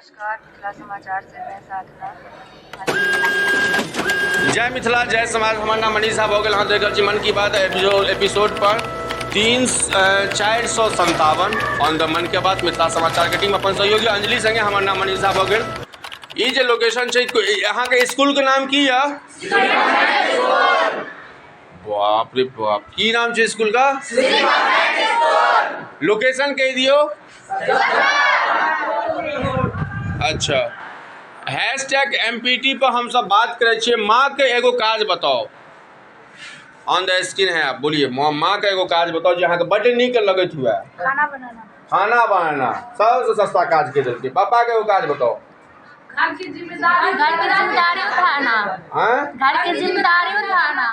नमस्कार, मिथिला समाचार से मैं साधना। जय मिथिला जय समाज। हमार नाम मनीष साहब हो गए। हाँ देख मन की बात एपिसोड पर 457 ऑन द मन की बात मिथिला समाचार के टीम अपन सहयोगी अंजलि संगे हमार नाम मनीष साहब हो गए। ये जो लोकेशन है यहाँ के स्कूल के नाम की है? बाप रे बाप, की नाम है स्कूल का? लोकेशन कह दियो। अच्छा, हैशटैग MPT पर हम सब बात करे छे। माँ के एगो काज बताओ, ऑन द स्क्रीन है, आप बोलिए। माँ का एगो काज बताओ जो यहाँ के बड़े नीक लगत हुआ। खाना बनाना। खाना बनाना सबसे सस्ता काज के देते। पापा के एगो काज बताओ। घर की जिम्मेदारी उठाना। हाँ, घर की जिम्मेदारी उठाना।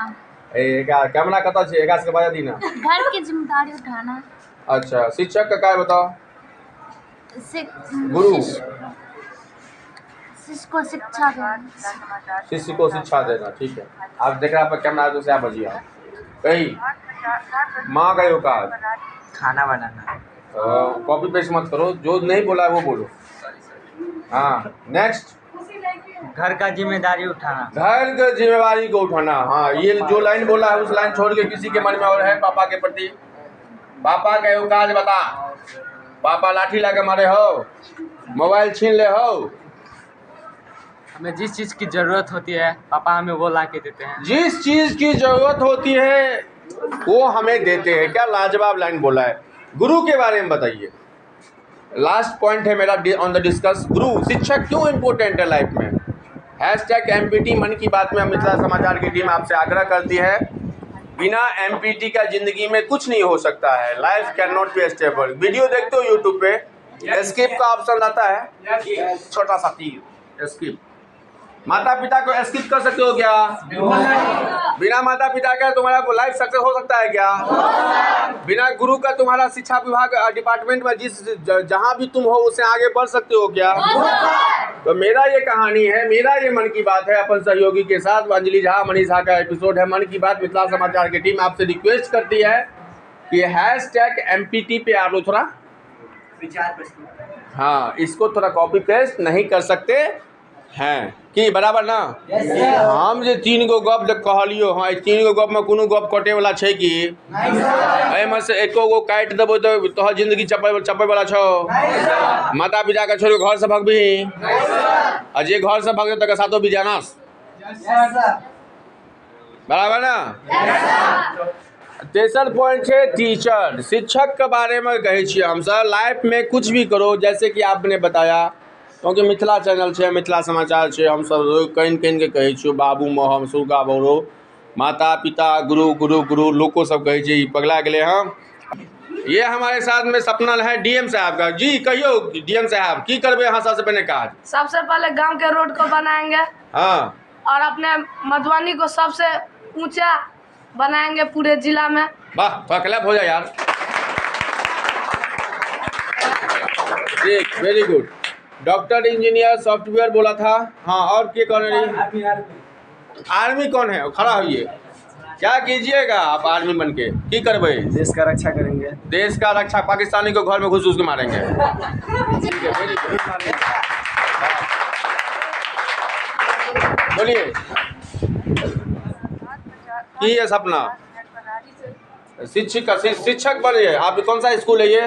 कैमरा कता छे? एका से बजा दी ना। घर की जिम्मेदारी उठाना। अच्छा, शिक्षक का काय बताओ। गुरु, शिष्य को शिक्षा देना। शिष्य को शिक्षा देना। ठीक है, आप देख रहे हैं कैमरा तो से आप बजिए। कही माँ का एगो काज खाना बनाना। कॉपी पेस्ट मत करो, जो नहीं बोला है वो बोलो। हाँ, नेक्स्ट। घर का जिम्मेदारी उठाना। घर की जिम्मेवारी को उठाना। हाँ, ये जो लाइन बोला है उस लाइन छोड़ के किसी के मन में और है पापा के प्रति। पापा का एगो काज बता। पापा लाठी ला के मारे हो, मोबाइल छीन ले हो। हमें जिस चीज़ की ज़रूरत होती है पापा हमें वो ला के देते हैं। जिस चीज की जरूरत होती है वो हमें देते हैं। क्या लाजवाब लाइन बोला है। गुरु के बारे में बताइए। लास्ट पॉइंट है मेरा ऑन द डिस्कस। गुरु शिक्षक क्यों इम्पोर्टेंट है लाइफ में। हैशटैग MPT मन की बात में मिथिला समाचार की टीम आपसे आग्रह करती है, बिना MPT का जिंदगी में कुछ नहीं हो सकता है। Life can not be stable. Video देखते हो यूट्यूब पे, एस्केप का ऑप्शन आता है, छोटा सा तीर, एस्केप। माता पिता को एस्केप कर सकते हो क्या? बिना माता पिता का तुम्हारा लाइफ सक्सेस हो सकता है क्या? बिना गुरु का तुम्हारा शिक्षा विभाग डिपार्टमेंट में जहां भी तुम हो उससे आगे बढ़ सकते हो क्या? तो मेरा ये कहानी है, मेरा ये मन की बात है अपन सहयोगी के साथ अंजलि झा मनीष झा का एपिसोड है मन की बात। मिथिला समाचार की टीम आपसे रिक्वेस्ट करती है कि हैशटैग MPT पे आप लोग थोड़ा विचार। हाँ, इसको थोड़ा कॉपी पेस्ट नहीं कर सकते हैं कि बराबर ना? हम जे 3 गो गप जब कहलियो, हाँ 3 गो गप में कोनो गप कटे वाला छै कि? एहिमे से एको गो काटि देबो तो तोहर जिंदगी चपे वाला छौ। माता पिता के छोड़ घर से भगबी, आ जे घर से भगे तक साथो भी जानस। बराबर ना? तेसर पॉइंट है टीचर, शिक्षक के बारे में कहे छियै हम सब। लाइफ में कुछ भी करो, जैसे कि आपने बताया, क्योंकि मिथिला चैनल है, मिथिला समाचार है, हम सब कहीं के कहे छियै बाबू मोहम सुगा बौरो, माता पिता गुरु गुरु गुरु लोको सब कहे छियै। पगला गेले हम। ये हमारे साथ में सपना है DM साहब का। जी कहियो DM साहब की करबे यहाँ सबसे पहले काज? सबसे पहले गांव के रोड को बनाएंगे। हाँ, और अपने मधुबनी को सबसे ऊंचा बनाएंगे पूरे जिला में। वाह, क्लैप हो जाए यार। ठीक, very good. Doctor engineer software बोला था। हाँ, और क्या कर रही? आर्मी कौन है? खड़ा हुई। क्या कीजिएगा आप आर्मी बन के? की करबे? देश का रक्षा करेंगे। देश का रक्षा। पाकिस्तानी को घर में घुस के मारेंगे। ठीक है, वेरी गुड। बोलिए की है सपना? शिक्षक बनिए। आप कौन सा स्कूल है ये?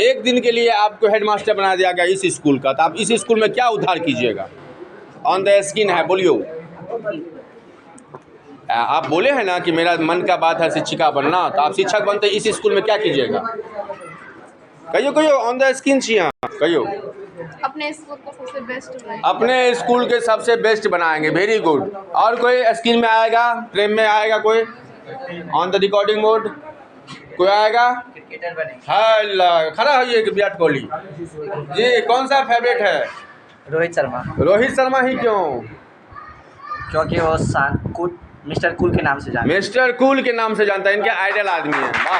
एक दिन के लिए आपको हेडमास्टर बना दिया गया इस स्कूल का, तो आप इस स्कूल में क्या उद्धार कीजिएगा? ऑन द स्क्रीन है, बोलियो। आप बोले हैं ना कि मेरा मन का बात है शिक्षिका बनना, तो आप शिक्षक बनते इस स्कूल में क्या कीजिएगा? कहियो कहियो, ऑन द स्क्रीन छिए कहियो। अपने स्कूल को सबसे बेस्ट बनाएंगे। अपने स्कूल के सबसे बेस्ट बनाएंगे। Very good. और कोई स्क्रीन में आएगा, फ्रेम में आएगा कोई? ऑन द रिकॉर्डिंग मोड कोई आएगा? क्रिकेटर बनेंगे। हाय खड़ा होइए कि विराट कोहली जी। कौन सा फेवरेट है? रोहित शर्मा। रोहित शर्मा ही क्यों? क्योंकि वो मिस्टर कूल के नाम से जानते हैं। मिस्टर कूल के नाम से जानता है, इनके आइडल आदमी है। वाह,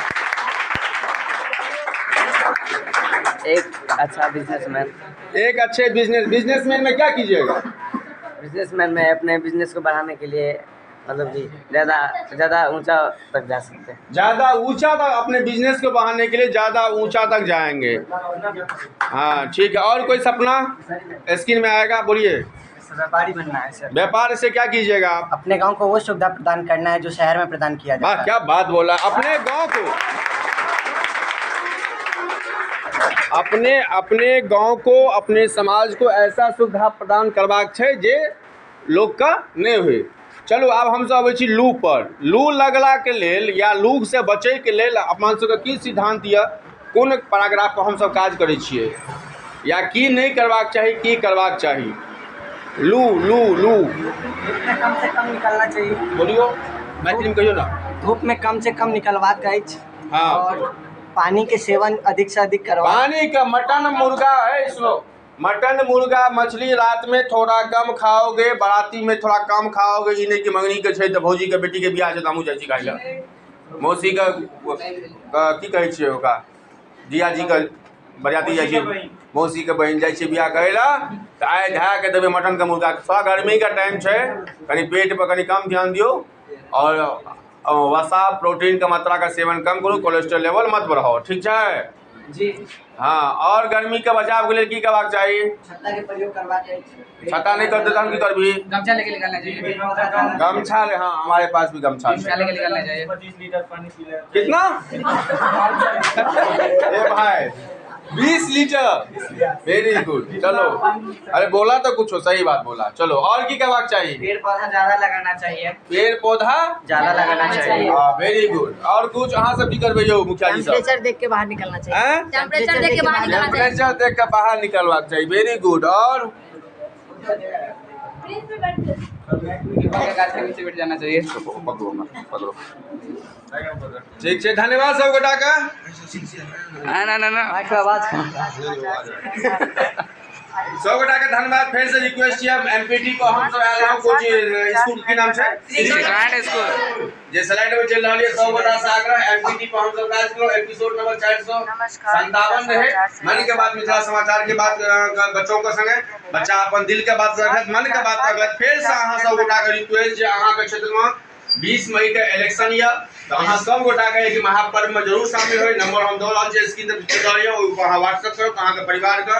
एक अच्छा बिजनेसमैन। एक अच्छे बिजनेसमैन में क्या कीजिएगा? बिजनेसमैन में अपने बिजनेस को बढ़ाने के लिए मतलब कि ज़्यादा ऊंचा तक जा सकते हैं। ज़्यादा ऊंचा तक अपने बिजनेस को बढ़ाने के लिए ज़्यादा ऊंचा तक जाएंगे। हाँ ठीक है। और कोई सपना स्क्रीन में आएगा? बोलिए। व्यापारी बनना है सर। व्यापार से क्या कीजिएगा आप? अपने गांव को वो सुविधा प्रदान करना है जो शहर में प्रदान किया जाता है। क्या बात बोला। अपने गांव को अपने समाज को ऐसा सुविधा प्रदान करबाक छै जे लोग का नहीं हुए। चलू आब हम सब अबै छी लू पर। लू लगला के लेल या लू से बचे के लेल अपन सबके की सिद्धांत यऽ, कोन पैराग्राफ पर हम सब काज करै छियै, या की नहीं करबाक चाही, की करबाक चाही? लू धूप में कम से कम निकलना चाहिए। बोलियो, मैथिली में कहियो ना। धूप में कम से कम निकलवाक अछि। हाँ। और पानी के सेवन अधिक से अधिक करवा। पानी का मटन मुर्गा है, सुनो, मटन मुर्गा मछली रात में थोड़ा कम खाओगे, बाराती में थोड़ा कम खाओगे। ई नहीं कि मंगनी के छै त भौजी के बेटी के बियाह छै त हमहूँ जाइ छी खाइ लए। मौसी के की कहै छियै ओकरा, जियाजी के बरियाती जाइ छी, मौसी के बहन जाइ छी बियाह करै लए त आइ धए के देबै मटन के मुर्गा। थोड़ा गर्मी का टाइम छै, कनी पेट पर कनी कम ध्यान दियो और वसा प्रोटीन का मात्रा का सेवन कम करो, कोलेस्ट्रॉल लेवल मत बढ़ाओ, ठीक है जी। हाँ। और गर्मी के बचाव के लिए की करबाक चाहिए? छत्ता के प्रयोग करवाक अछि। छत्ता नहीं करते तहन की करबी? गमछा लेके निकलना चाहिए। गमछा ले। हाँ, हमारे पास भी गमछा है। लेके निकलना चाहिए। 25 लीटर पानी पी ले। कितना? ए भाई 20 लीटर, वेरी गुड। चलो, अरे बोला तो कुछ हो, सही बात बोला। चलो, और की करबाक चाहिए? पेड़ पौधा ज्यादा लगाना चाहिए। पेड़ पौधा ज्यादा लगाना चाहिए। हाँ, वेरी गुड। और कुछ अहाँ सब की करबे यो मुखिया जी सब? टेम्परेचर देख के बाहर निकलना चाहिए। टेम्परेचर देख के बाहर निकलना चाहिए। टेम्परेचर देख के बाहर निकलवाक चाहिए, वेरी गुड। और गाछ के नीचे बैठ जाना चाहिए। पकड़ो। ठीक है, धन्यवाद सब गोटा का। ना सब गोटा के धन्यवाद। फिर से रिक्वेस्ट है, एमपीटी को हम सब आयल रहो कोच स्कूल की नाम छै स्कूल जे स्लाइड में चल रहा है। सब गोटा से आग्रह, एमपीटी पर हम सब काज करो। एपिसोड नंबर 457 रहे। मन के बात, मिथिला समाचार के बात बच्चों के संगे बच्चा अपन दिल के बात रखत, मन के बात रखत। फिर से अहाँ सब गोटा के रिक्वेस्ट जे अहाँ के क्षेत्र में 20 मई के इलेक्शन या तो अहाँ सब गोटा के एक महापर्व में जरूर शामिल हो। नंबर हम दो रहल छै स्क्रीन पर चल रहल है, ओइ पर अहाँ व्हाट्सएप करो, अहाँ के परिवार के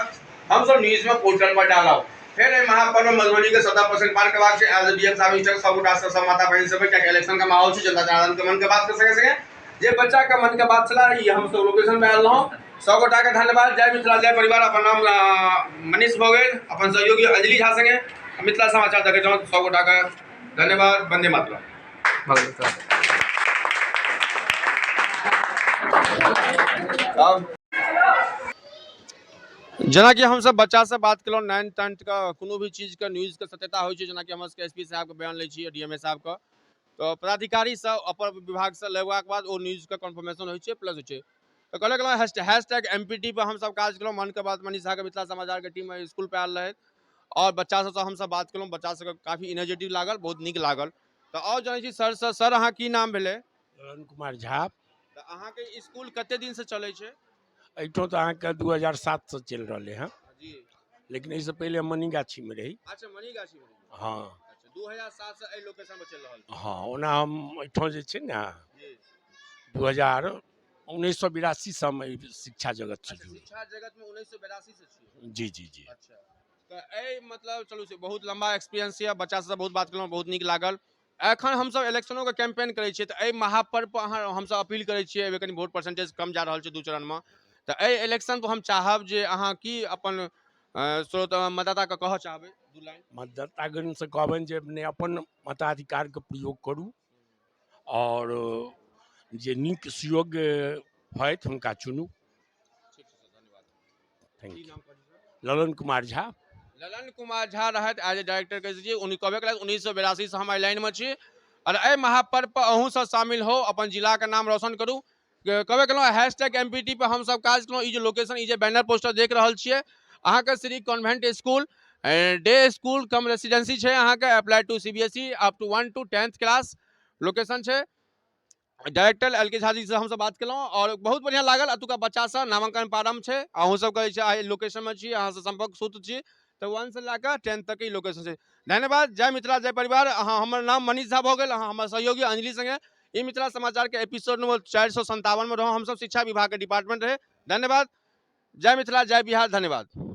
हम सब न्यूज में पोर्टल पर डालब। फिर महापर्व में मधुबनी के 70% पार करबाक छै। एज डीएम साहब इंस्ट्रक्ट सब गोटा से सब माता बहन सब क्या इलेक्शन का माहौल छै, जनता जनार्दन के मन के बात कर सके जे बच्चा का मन के बात चला रही। हम सब लोकेशन में आयल रहूं। सब गोटा के धन्यवाद। जय मिथिला, जय परिवार। अपन नाम मनीष भोगेल, अपन सहयोगी अंजलि झा संगे मिथिला समाचार देखे जाऊँ। सब गोटा का धन्यवाद। वंदे मातरम। जेना कि हम सब बच्चा से बात केलहुँ 9th 10th का कोनो भी चीज के न्यूज के सत्यता होइ छै। जेना कि हम एसपी साहब के बयान लै छियै, डीएमए साहब के, तो पदाधिकारी सब अपर विभाग से लेबाक बाद ओ न्यूज के कन्फर्मेशन होइ छै, प्लस होइ छै। तो कहले गेलहुँ हैशटैग एमपीटी पर हम सब काज केलहुँ। मन के बात मनीष झा के मिथिला समाचार के टीम स्कूल पे आयल रहे और बच्चा सबसे हम सब बात केलहुँ। बच्चा सबके काफी इनर्जेटिव लागल, बहुत नीक लागल। तो और जानै छी सर अहाँ की नाम भेलै? ललन कुमार झा। तो अहाँ के स्कूल कते दिन से चलै छै? एठो तो अहाँ के 2007 से चल रहे हैं जी, लेकिन इससे पहले मनीगाछी में रही। अच्छा, मनीगाछी में। हाँ। अच्छा, 2007 से एहि लोकेशन पर चल रहल छै। हाँ, ओना हम एठो जे छै ने 1982 से हम शिक्षा जगत से जुड़ल। शिक्षा जगत में 1982 से छियै? जी। अच्छा, तो ए मतलब चलू से बहुत लंबा एक्सपीरियंस है। बच्चा से बहुत बात केलहुँ, बहुत नीक लागल। एखन हम सब इलेक्शनों के कैंपेन करै छियै, तो ए महापर्व पर अहाँ हम सब अपील करै छियै। एबे कनी वोट परसेंटेज कम जा रहल छै 2 चरण में। तो ए इलेक्शन पर हम चाहब जे अहाँ की अपन स्रोत मतदाता के कहऽ चाहबै 2 लाइन? मतदातागण से कहबनि जे अपने अपन मताधिकार के प्रयोग करू और जे नीक सुयोग्य होइत हुनका चुनू। ठीक छै सर, धन्यवाद। थैंक की यू। नाम कहलियै? ललन कुमार झा। ललन कुमार झा रहत एज ए डायरेक्टर कह दीजिए। उन्हीं कहबे कलत 1982 से हम लाइन में छी और ए महापर्व पर अहूँ सब शामिल हो, अपन जिला के नाम रोशन करू। कहबे केलहुँ हैशटैग एमपीटी पर हम सब काज केलहुँ। ई जे लोकेशन, ई जे बैनर पोस्टर देख रहल छियै, अहाँ के Shri convent school day school cum residency छै। अहाँ के apply to CBSE up to 1 to 10th class location छै। डायरेक्टर एल के झा जी से हम सब बात केलहुँ और बहुत बढ़िया लागल। अतुका बच्चा से नामांकन प्रारंभ छै। अहूँ सब कहै छै आइ लोकेशन में छी, अहाँ से संपर्क सूत्र छी, तो 1 से लेकर 10 तक ही लोकेशन से। धन्यवाद। जय मिथिला जय परिवार। हाँ, हमार नाम मनीष झा हो गए। हाँ, हमारे सहयोगी अंजलि संगे ई मिथिला समाचार के एपिसोड नंबर 457 में रहो। हम सब शिक्षा विभाग के डिपार्टमेंट रहे। धन्यवाद। जय मिथिला जय बिहार। धन्यवाद।